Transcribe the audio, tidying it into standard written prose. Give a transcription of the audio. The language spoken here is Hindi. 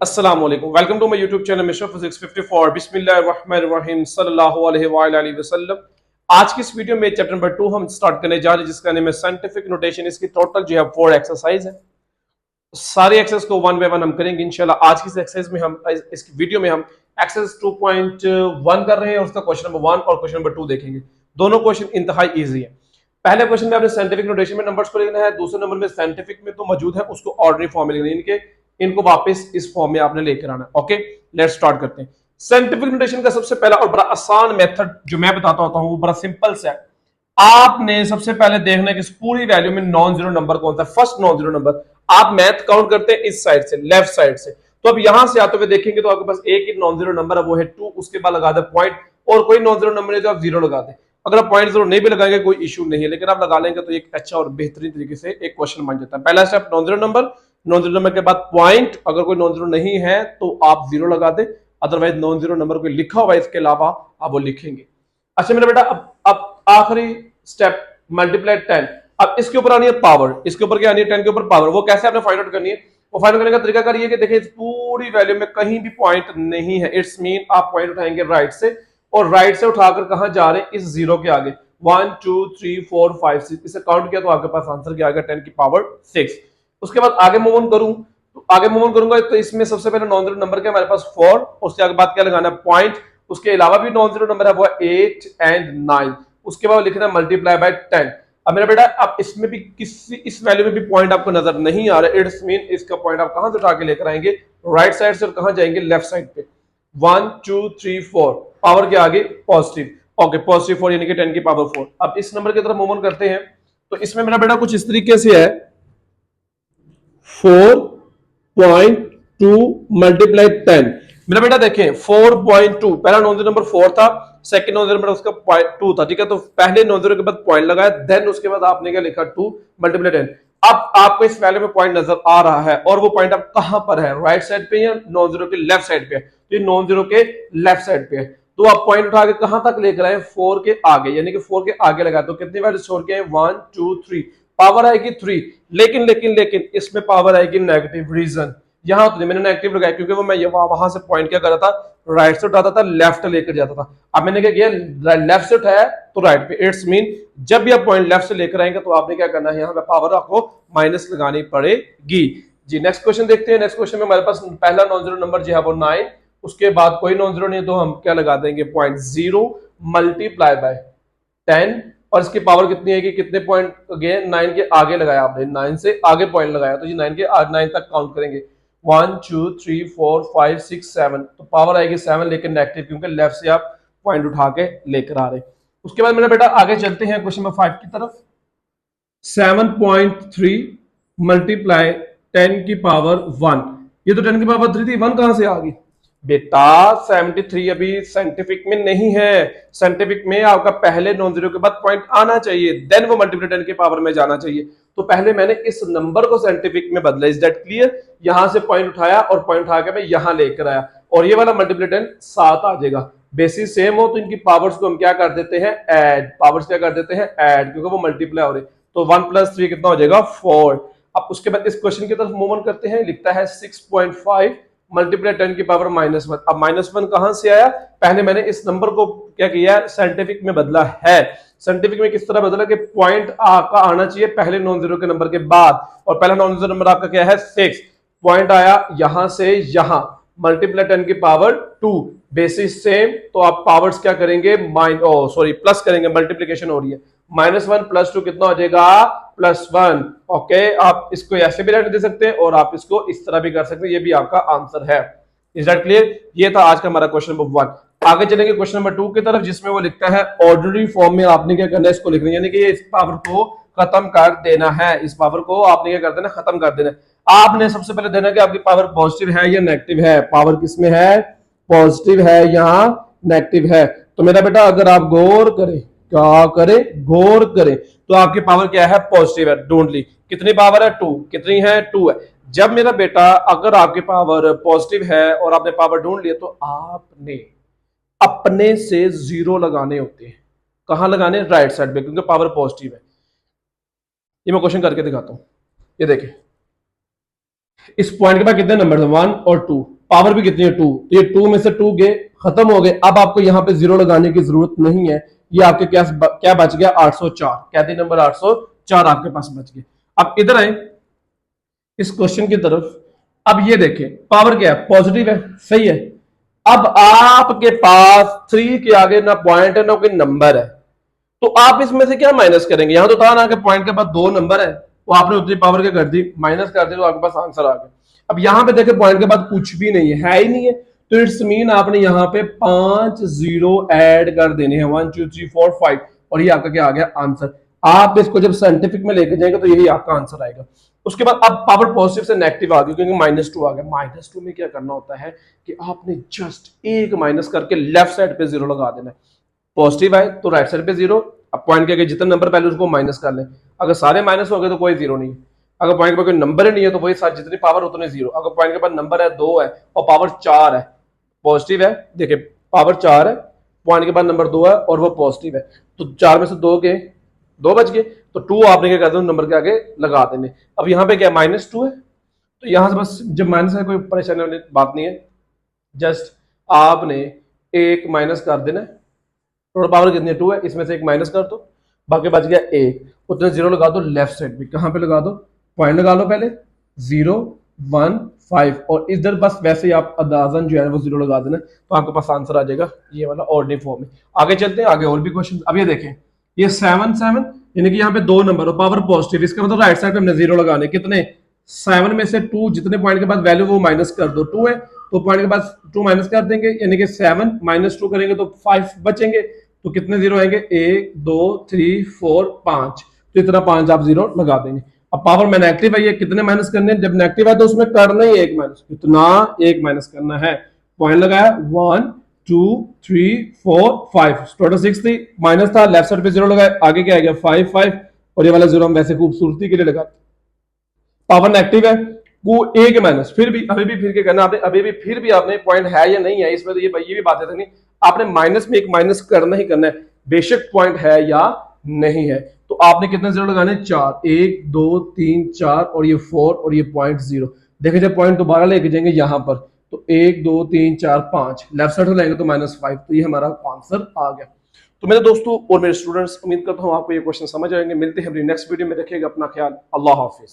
अस्सलाम वालेकुम, welcome to my YouTube channel mister physics 54। बिस्मिल्लाहिर्रहमानिर्रहीम सल्लल्लाहु अलैहि वसल्लम। आज की इस वीडियो में चैप्टर नंबर 2 हम स्टार्ट करने जा रहे हैं, जिसका नेम है साइंटिफिक नोटेशन। इसकी टोटल जो है 4 एक्सरसाइज है। सारी एक्सरसाइज को वन बाय वन हम करेंगे इंशाल्लाह। आज की इस एक्सरसाइज में हम इस वीडियो में हम एक्सरसाइज 2.1 कर रहे हैं और उसका क्वेश्चन नंबर 1 और क्वेश्चन नंबर 2 देखेंगे। दोनों क्वेश्चन इंतहाई इजी है। पहले क्वेश्चन में आपने साइंटिफिक नोटेशन में नंबर्स को लिखना है, दूसरे नंबर में साइंटिफिक में तो मौजूद है उसको ऑर्डिनरी फॉर्म में लिखना है, इनको वापस इस फॉर्म में आपने लेकर आना है। ओके, लेट्स स्टार्ट करते हैं। साइंटिफिक नोटेशन का सबसे पहला और बड़ा आसान मेथड जो मैं बताता होता हूं वो बड़ा सिंपल सा है। आपने सबसे पहले देखना है कि इस पूरी वैल्यू में नॉन जीरो नंबर कौन सा है। फर्स्ट नॉन जीरो नंबर आप मैथ काउंट करते हैं इस साइड से, लेफ्ट साइड से। तो अब यहां से आते हुए देखेंगे तो आपके पास एक ही नॉन जीरो नंबर है, वो है 2। उसके बाद लगा दे पॉइंट, और कोई नॉन जीरो नंबर नहीं तो आप जीरो लगा दें। अगर आप पॉइंट जीरो नहीं भी लगाएंगे कोई इशू नहीं है, लेकिन आप लगा लेंगे तो एक अच्छा और बेहतरीन तरीके से एक क्वेश्चन बन जाता है। पहला step non zero number, non zero number के बाद पॉइंट। अगर कोई नॉन जीरो नहीं है तो आप जीरो लगा दें, अदरवाइज नॉन जीरो नंबर कोई लिखा हुआ है इसके अलावा आप वो लिखेंगे। अच्छा मेरा बेटा, अब आखिरी स्टेप मल्टीप्लाई 10। अब इसके ऊपर आनी है पावर, इसके ऊपर क्या आनी है 10 के ऊपर पावर। वो कैसे आपने फाइंड आउट करनी है? वो फाइंड आउट करने का तरीका कर ये कि देखिए इस पूरी वैल्यू में कहीं भी पॉइंट नहीं है, इट्स मीन आप पॉइंट उठाएंगे राइट से, और राइट से उठाकर कहां जा रहे हैं? इस जीरो के आगे। 1 2 3 4 5 6 इसे काउंट किया तो आपके पास आंसर क्या आ गया? 10 की पावर 6। उसके बाद आगे मूव ऑन करूं तो आगे मूव ऑन करूंगा तो इसमें सबसे पहले नॉन जीरो नंबर क्या हमारे पास 4, उसके आगे बाद क्या लगाना है? पॉइंट। उसके अलावा भी नॉन जीरो नंबर है वो है 8 एंड 9। उसके बाद लिखना मल्टीप्लाई बाय 10। अब मेरा बेटा अब इसमें भी किसी इस वैल्यू में भी पॉइंट आपको नजर नहीं आ रहा, इट्स मीन इसका पॉइंट आप कहां से उठा के लेकर आएंगे? राइट साइड से, और कहां जाएंगे? लेफ्ट साइड पे। 1 2 3 4 पावर के आगे पॉजिटिव। ओके, पॉजिटिव 4 यानी कि 10 की पावर 4। अब इस नंबर की तरफ मूव ऑन करते हैं तो इसमें मेरा बेटा कुछ इस तरीके से है, 4.2 मल्टीप्लाई 10। मेरा बेटा देखें 4.2, पहला नॉन जीरो नंबर 4 था, सेकंड नॉन जीरो नंबर उसका 2 था, ठीक है। तो पहले नॉन जीरो के बाद पॉइंट लगाया, देन उसके बाद आपने क्या लिखा? 2 मल्टीप्लाई 10। अब आपको इस वैल्यू में पॉइंट नजर आ रहा है, और वो पॉइंट अब कहां पर है? राइट साइड पे या नॉन जीरो के लेफ्ट साइड पे? तो ये नॉन जीरो के लेफ्ट साइड पे है। तो आप पॉइंट उठा के कहां तक लेकर आए? 4 के आगे, यानी कि 4 के आगे लगाया तो कितनी बार छोड़ के? 1 2 3 पावर आएगी 3। लेकिन इसमें पावर आएगी नेगेटिव। रीजन यहां तो मैंने नेगेटिव लगाया क्योंकि वो मैं वहां से पॉइंट क्या कर रहा था? राइट से उठाता था, लेफ्ट लेकर जाता था। अब मैंने क्या किया? लेफ्ट से उठाया तो राइट पे। इट्स मीन जब भी आप पॉइंट लेफ्ट से लेकर आएंगे तो आपने क्या करना है? यहाँ पे पावर आपको माइनस लगानी पड़ेगी। जी नेक्स्ट क्वेश्चन देखते हैं। नेक्स्ट क्वेश्चन में हमारे पास पहला नॉन जीरो नंबर जो है वो 9। उसके बाद कोई नॉन जीरो नहीं तो हम क्या लगा देंगे? पॉइंट। 0 मल्टीप्लाई बाय 10, और इसकी पावर कितनी है कि कितने पॉइंट गए? 9 के आगे लगाया आपने, 9 से आगे पॉइंट लगाया तो जी 9 के 9 तक काउंट करेंगे। 1 2 3 4 5 6 7, तो पावर आएगी 7, लेकिन नेगेटिव क्योंकि लेफ्ट से आप पॉइंट उठा के लेकर आ रहे। उसके बाद मेरा बेटा आगे चलते हैं क्वेश्चन नंबर 5 की तरफ। 7.3 मल्टीप्लाई 10 की पावर 1। ये तो 10 की पावर 3 थी, 1 कहां से आ गई? बेटा 73 अभी साइंटिफिक में नहीं है। साइंटिफिक में आपका पहले नॉन जीरो के बाद पॉइंट आना चाहिए, देन वो मल्टीप्लाई 10 की पावर में जाना चाहिए। तो पहले मैंने इस नंबर को साइंटिफिक में बदला। Is that clear? यहां से पॉइंट उठाया और पॉइंट उठा के मैं यहां लेकर आया, और ये वाला मल्टीप्लाई 10 7 आ जाएगा। बेसिस सेम हो तो इनकी पावर्स को हम क्या कर देते हैं? ऐड। पावर्स क्या कर देते हैं? ऐड, क्योंकि वो मल्टीप्लाई हो रहे। तो 1 + 3 कितना हो जाएगा? 4। अब उसके बाद इस क्वेश्चन की तरफ मूव ऑन करते हैं। लिखता है 6.5 मल्टीप्लाई 10 की पावर -1। अब -1 कहां से आया? पहले मैंने इस नंबर को क्या किया? साइंटिफिक में बदला है। साइंटिफिक में किस तरह बदला कि पॉइंट आपका आना चाहिए पहले नॉन जीरो के नंबर के बाद, और पहला नॉन जीरो नंबर आपका क्या है? 6। पॉइंट आया यहां से यहां, मल्टीप्लाई 10 की पावर 2। बेसिस सेम, तो आप पावर्स क्या करेंगे? प्लस करेंगे, मल्टीप्लीकेशन हो रही है। -1 + 2 कितना हो जाएगा? +1। ओके, आप इसको ऐसे भी रहने दे सकते हैं और आप इसको इस तरह भी कर सकते हैं, ये भी आपका आंसर है। Is that clear? ये था आज का हमारा क्वेश्चन नंबर 1। आगे चलेंगे क्वेश्चन नंबर 2 की तरफ, जिसमें वो लिखता है ऑर्डिनरी फॉर्म में आपने क्या करना है? इसको लिखना है, यानी कि इस पावर को खत्म कर देना है। इस पावर को आपने क्या कर देना? खत्म कर देना है। आपने सबसे पहले देना कि आपकी पावर पॉजिटिव है या नेगेटिव है। पावर किसमें है? पॉजिटिव है या नेगेटिव है? तो मेरा बेटा अगर आप गौर करें, क्या करें? गौर करें तो आपकी पावर क्या है? पॉजिटिव है। डोंट ली। कितनी पावर है? 2। कितनी है? 2 है। जब मेरा बेटा अगर आपकी पावर पॉजिटिव है और आपने पावर ढूंढ लिया तो आपने अपने से जीरो लगाने होते हैं। कहां लगाने? राइट साइड पे, क्योंकि पावर पॉजिटिव है। ये मैं क्वेश्चन करके दिखाता हूं। ये देखिए इस पॉइंट के बाद कितने नंबर है, 1 और 2, पावर भी कितनी है 2, तो ये 2 में से 2 गए, खत्म हो गए। अब आपको यहाँ पे जीरो लगाने की जरूरत नहीं है, ये आपके क्या बच गया, 804, कहते नंबर 804 आपके पास बच गए। अब इधर आए इस क्वेश्चन की तरफ। अब ये देखें पावर क्या है, पॉजिटिव है, सही है। अब आपके पास 3 के आगे ना पॉइंट है ना कोई नंबर है, तो आप इसमें से क्या माइनस करेंगे, यहां तो था ना कि पॉइंट के बाद 2 नंबर है, वो आपने उतनी पावर के कर दी, माइनस कर दी तो आपके पास आंसर आ गया। अब यहां पे देखें पॉइंट के बाद कुछ भी नहीं है ही नहीं है, तो इट्स मीन आपने यहां पे 5 जीरो ऐड कर देने हैं, 1 2 3 4 5, और ये आपका क्या आ गया, आंसर। आप इसको जब साइंटिफिक में लेके जाएंगे तो यही आपका आंसर आएगा। उसके बाद अब पावर पॉजिटिव से नेगेटिव आ गई, क्योंकि -2 आ गया। -2 में क्या करना होता है कि आपने जस्ट एक माइनस करके लेफ्ट साइड पे जीरो लगा देना है। पॉजिटिव आए तो राइट साइड पे जीरो, अब पॉइंट के आगे जितने नंबर पहले उसको माइनस कर लें, अगर सारे माइनस हो गए तो कोई जीरो नहीं है। अगर पॉइंट के बाद कोई नंबर ही नहीं है तो वही साथ जितनी पावर उतने जीरो। अगर पॉइंट के बाद नंबर है 2 है और पावर 4 है, पॉजिटिव है, देखिए पावर 4 है, पॉइंट के बाद नंबर 2 है और वो पॉजिटिव है, तो 4 में से 2 गए, 2 बच गए, तो 2 आपने क्या कर देना, नंबर के आगे लगा देने। अब यहाँ पे क्या -2 है, तो यहां से बस जब माइनस है कोई परेशानी वाली बात नहीं है, जस्ट आपने एक माइनस कर देना। टोटल पावर कितनी है, 2 है, इसमें से एक माइनस कर दो, बाकी बच गया 1, उतने जीरो लगा दो लेफ्ट साइड में। कहां पे लगा दो, पॉइंट लगा लो पहले, 0 1 5, और इधर बस वैसे ही आप अंदाजन जो है वो जीरो लगा देना, तो आपके पास आंसर आ जाएगा ये वाला ऑर्डिनरी फॉर्म में। आगे चलते हैं, आगे और भी क्वेश्चन। अब ये देखें, ये 7 7, यानी कि यहाँ पे 2 नंबर और पावर पॉजिटिव, इसका मतलब राइट साइड पे हमने जीरो लगाने, कितने, 7 में से 2 जितने पॉइंट के बाद वैल्यू वो माइनस कर दो, 2 है तो पॉइंट के बाद 2 माइनस कर देंगे, यानी कि 7 -2 करेंगे तो 5 बचेंगे, तो कितने जीरो आएंगे, 1 2 3 4 5, तो इतना 5 आप जीरो लगा देंगे। अब पावर में नेगेटिव है, ये कितने माइनस करने हैं, जब नेगेटिव है तो उसमें करना ही एक माइनस, कितना, एक माइनस करना है। पॉइंट लगाया, 1 2 3 4 5, टोटल 6 थी, माइनस था, लेफ्ट साइड पे जीरो लगाया, आगे क्या आ गया 5 5, और ये वाला जीरो हम वैसे खूबसूरती के लिए लगाते, पावर नेगेटिव है, वो एक माइनस, फिर भी अभी भी फिर क्या करना आपने, अभी भी फिर भी आपने पॉइंट है या नहीं है इसमें, तो ये भी बात है नहीं, आपने माइनस में एक माइनस करना ही करना है, बेशक पॉइंट है या नहीं है। तो आपने कितने जीरो लगाने, 4, 1 2 3 4, और ये 4 और ये पॉइंट 0। देखिए जब पॉइंट दोबारा लेके जाएंगे यहां पर, तो 1 2 3 4 5, लेफ्ट साइड लेंगे तो -5, तो ये हमारा आंसर आ गया। तो मेरे दोस्तों और मेरे स्टूडेंट्स, उम्मीद करता हूं आपको ये क्वेश्चन समझ आएंगे। मिलते हैं अपनी नेक्स्ट वीडियो में, रखिएगा अपना ख्याल, अल्लाह हाफिज।